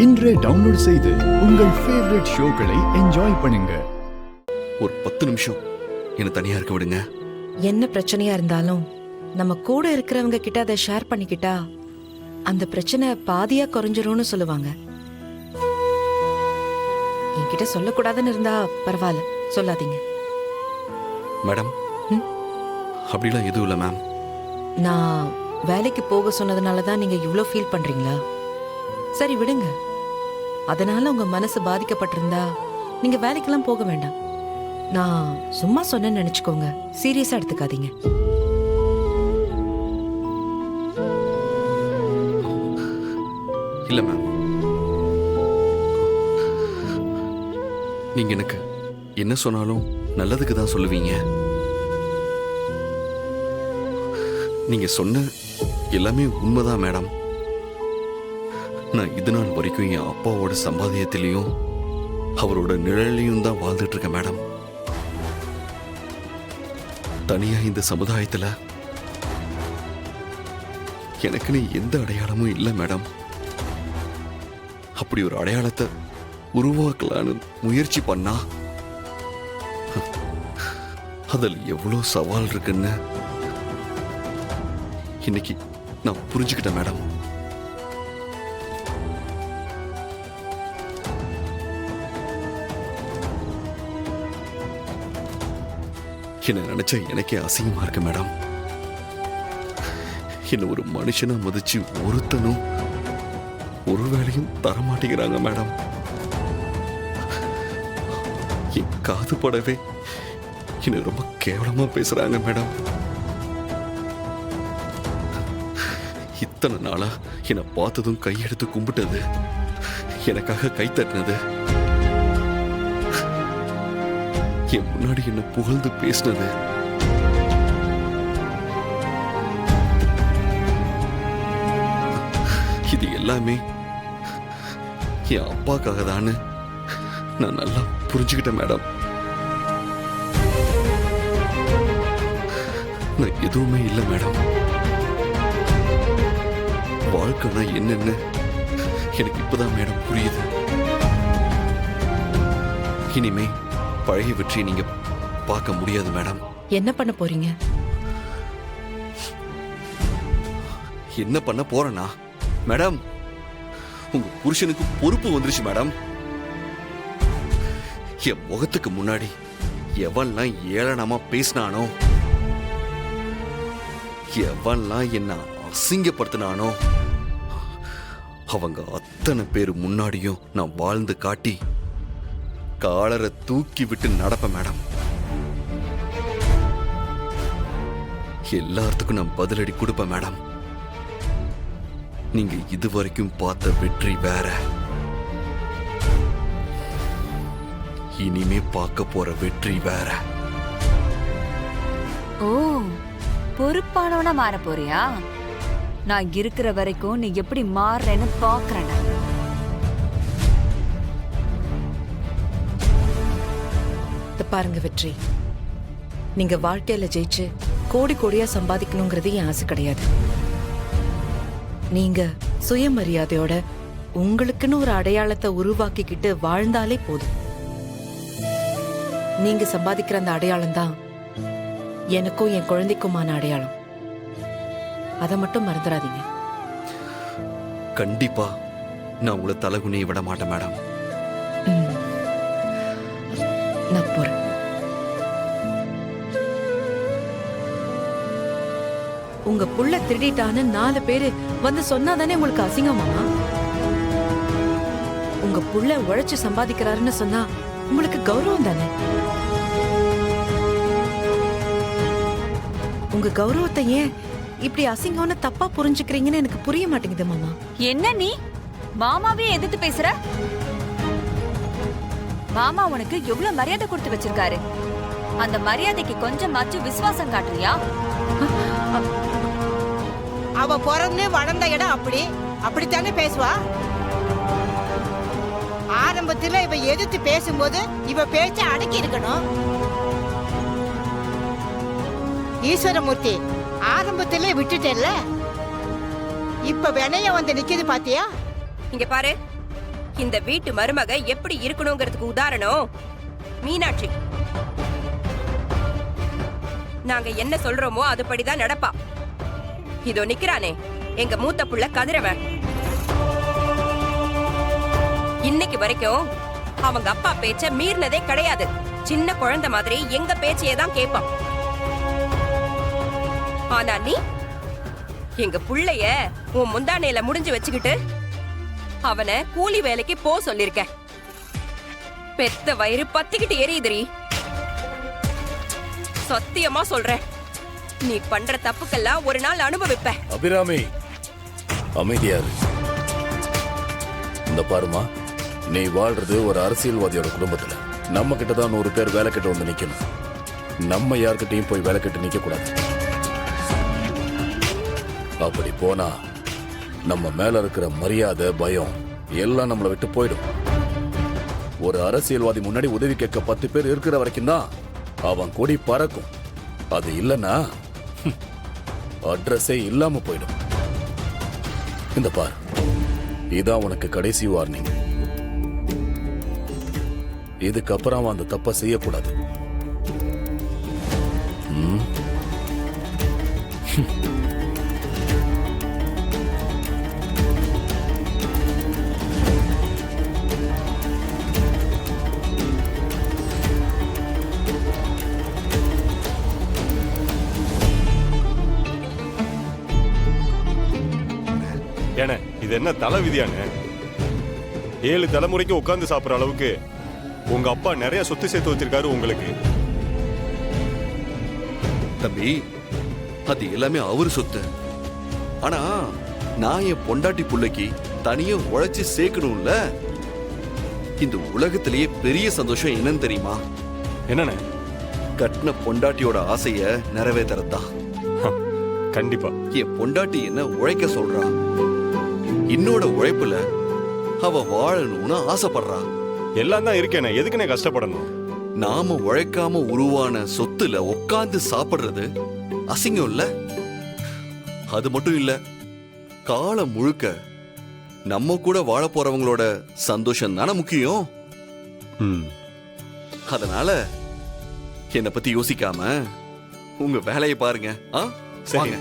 இன்றே டவுன்லோட் செய்து உங்கள் ஃபேவரட் ஷோக்களை என்ஜாய் பண்ணுங்க. ஒரு 10 நிமிஷம் என்ன தனியா இருக்க விடுங்க. என்ன பிரச்சனையா இருந்தாலும் நம்ம கூட இருக்கிறவங்க கிட்ட அதை ஷேர் பண்ணிக்கிட்டா அந்த பிரச்சனை பாதியா குறைஞ்சிரும்னு சொல்லுவாங்க. என்கிட்ட சொல்லக்கூடாதுன்னு இருந்தா பரவாயில்ல, சொல்லாதீங்க. மேடம், அப்படிலாம் எதுவும் இல்லை மேம். நான் வேலைக்கு போக சொன்னதுனால தான் நீங்க இவ்ளோ ஃபீல் பண்றீங்களா? சரி விடுங்க. அதனால உங்க மனசு பாதிக்கப்பட்டிருந்தா நீங்க வேலைக்கெல்லாம் போக வேண்டாம். நான் சும்மா சொன்னேன்னு நினைச்சுக்கோங்க, சீரியஸா எடுத்துக்காதீங்க. இல்லை மேம், நீங்க எனக்கு என்ன சொன்னாலும் நல்லதுக்கு தான் சொல்லுவீங்க. நீங்க சொன்ன எல்லாமே உண்மைதான் மேடம். நான் இது நாள் வரைக்கும் என் அப்பாவோட சம்பாதியத்திலையும் அவரோட நிழலையும் தான் வாழ்ந்துட்டு இருக்கேன் மேடம். தனியா இந்த சமுதாயத்துல எனக்குன்னு எந்த அடையாளமும் இல்லை மேடம். அப்படி ஒரு அடையாளத்தை உருவாக்கலான்னு முயற்சி பண்ணா அதில் எவ்வளவு சவால் இருக்குன்னு இன்னைக்கு நான் புரிஞ்சுக்கிட்டேன் மேடம். என்ன நினைச்சா எனக்கே அசிங்கமா இருக்கு மேடம். என்ன ஒரு மனுஷனா மதிச்சு ஒருத்தனும் ஒரு வேலையும் தரமாட்டேங்கிறாங்க மேடம். என் காது படவே என்ன ரொம்ப கேவலமா பேசுறாங்க மேடம். இத்தனை நாளா என்னை பார்த்ததும் கையெடுத்து கும்பிட்டது, எனக்காக கை தட்டினது, என் முன்னாடி என்ன புகழ்ந்து பேசினது, இது எல்லாமே என் அப்பாக்காக தானே நான் நல்லா புரிஞ்சுக்கிட்டேன் மேடம். நான் எதுவுமே இல்லை மேடம். வாழ்க்கைனா என்னன்னு எனக்கு இப்பதான் மேடம் புரியுது. இனிமே பழைய வெற்றி நீங்க பார்க்க முடியாது மேடம். என்ன பண்ண போறீங்க? என்ன பண்ண போறேனா மேடம்? உங்க புருஷனுக்கு பொறுப்பு வந்துருச்சு மேடம். என் முகத்துக்கு முன்னாடி எவன்லாம் ஏளனமா பேசினானோ, எவன்லாம் என்ன அசிங்கப்படுத்தினானோ, அவங்க அத்தனை பேர் முன்னாடியும் நான் வாழ்ந்து காட்டி காலரை தூக்கி விட்டு நடப்பேன் மேடம். எல்லாத்துக்கும் நான் பதிலடி கொடுப்பேன் மேடம். நீங்க இதுவரைக்கும் பார்த்த வெற்றி வேற, இனிமே பார்க்க போற வெற்றி வேற. ஓ, பொறுப்பானவனா மாற போறியா? நான் இருக்கிற வரைக்கும் நீ எப்படி மாறுறேன்னு பாக்குறேன். பாருங்க வெற்றி, நீங்க வாழ்க்கையில ஜெயிச்சு கோடி கோடியா சம்பாதிக்கணுங்கிறது என் ஆசை கிடையாது. நீங்க சுயமரியாதையோட உங்களுக்குன்னு ஒரு அடையாளத்தை உருவாக்கிக்கிட்டு வாழ்ந்தாலே போதும். நீங்க சம்பாதிக்கிற அந்த அடையாளம் தான் எனக்கும் என் குழந்தைக்குமான அடையாளம். அதை மட்டும் மறந்துடாதீங்க. கண்டிப்பா நான் உங்களை தலைகுனியை விட மாட்டேன் மேடம். நான் போறேன். உங்க புள்ள திருடிட்டான்னு 4 பேரு வந்து சொன்னாதானே உங்களுக்கு அசிங்கமாமா? உங்க புள்ள உழைச்சு சம்பாதிக்கிறாருன்னு சொன்னா உங்களுக்கு கௌரவம் தானே? உங்க கௌரவத்தை ஏன் இப்படி அசிங்கம்னு தப்பா புரிஞ்சுக்கிறீங்கன்னு எனக்கு புரிய மாட்டேங்குது மாமா. என்ன நீ மாமாவே எதிர்த்து பேசுற? மாமா உனக்கு எவ்வளவு மரியாதை கொடுத்து வச்சிருக்காரு. அந்த மரியாதைக்கு கொஞ்சமாச்சும் விசுவாசம் காட்டுறியா? அவ பிறந்து வளர்ந்த இடம் அப்படித்தானே பேசுவா. ஆரம்பத்துல இவ எதிர்த்து பேசும்போது இவ பேச்ச அடக்கி இருக்கணும். ஈஸ்வரமூர்த்தி, ஆரம்பத்திலே விட்டுட்டேல்ல, இப்ப வினைய வந்து நிக்குது பாத்தியா? இங்க பாரு, இந்த வீட்டு மருமக எப்படி இருக்கணுங்கிறதுக்கு உதாரணம் மீனாட்சி. நாங்க என்ன சொல்றோமோ அதுபடிதான் நடப்பா. இதோ நிக்கிறானே எங்க மூத்த புள்ள கதிரவன். இன்னைக்கு வரைக்கும் அவங்க அப்பா பேச்ச மீறினதே கிடையாது. சின்ன குழந்தை மாதிரி எங்க பேச்சையே தான் கேட்பான். ஆனா நீ எங்க புள்ளைய உன் முந்தானையில முடிஞ்சு வச்சுக்கிட்டு அவனை கூலி வேலைக்கு போ சொல்லிருக்க. பெத்த வயிறு பத்திக்கிட்டு எரியுதுரி. சத்தியமா சொல்றேன், நீ பண்ற தப்புக்கெல்லாம் ஒரு நாள் அனுபவிப்ப. அபிராமி, அமைதியாரு. இந்த பாருமா, நீ வாழ்றது ஒரு அரசியல்வாதியோட குடும்பத்துல. நம்ம கிட்ட தான் 100 பேர் வேலை கிட்ட வந்து நிக்கணும். நம்ம யார்கிட்டயும் போய் வேலை கிட்ட நிக்க கூடாது. அப்படி போனா நம்ம மேல இருக்கிற மரியாதை, பயம் எல்லாம் நம்மளை விட்டு போயிடும். ஒரு அரசியல்வாதி முன்னாடி உதவி கேட்க 10 பேர் இருக்கிற வரைக்கும் தான் அவன் கொடி பறக்கும். அது இல்லைன்னா அட்ரஸே இல்லாம போயிடும். இந்த பார், இதான் உனக்கு கடைசி வார்னிங். இதுக்கப்புறம் அவன் அந்த தப்பை செய்யக்கூடாது. ஏன இது என்ன தலை விதியானே? 7 தலைமுறைக்கு உட்கார்ந்து சாப்பிடுற அளவுக்கு உங்க அப்பா நிறைய சொத்து சேர்த்து வச்சிருக்காரு உங்களுக்கு. தம்பி, அது எல்லாமே அவரு சொத்து. ஆனா நான் என் பொண்டாட்டி புள்ளைக்கு தனியா உழைச்சு சேர்க்கணும்ல. இந்த உலகத்திலேயே பெரிய சந்தோஷம் என்னன்னு தெரியுமா? என்னண்ணே? கட்டின பொண்டாட்டியோட ஆசைய நிறைவேற்றறதுதான். கண்டிப்பா. என் பொண்டாட்டி என்ன உழைக்க சொல்றா, என்னோட உழைப்புல அவ வாழணும்னு ஆசைப்படுறா. எல்லாம் தான் இருக்கேனே, எதுக்குண்ணே கஷ்டப்படணும்? நாம உழைக்காம உருவான சொத்துல உட்கார்ந்து சாப்பிடுறது அசிங்கம் இல்ல? அது மட்டும் இல்ல, காலம் முழுக்க நம்ம கூட வாழ போறவங்களோட சந்தோஷம் தானே முக்கியம். அதனால என்னை பத்தி யோசிக்காம உங்க வேலையை பாருங்க. சரி. வாங்க.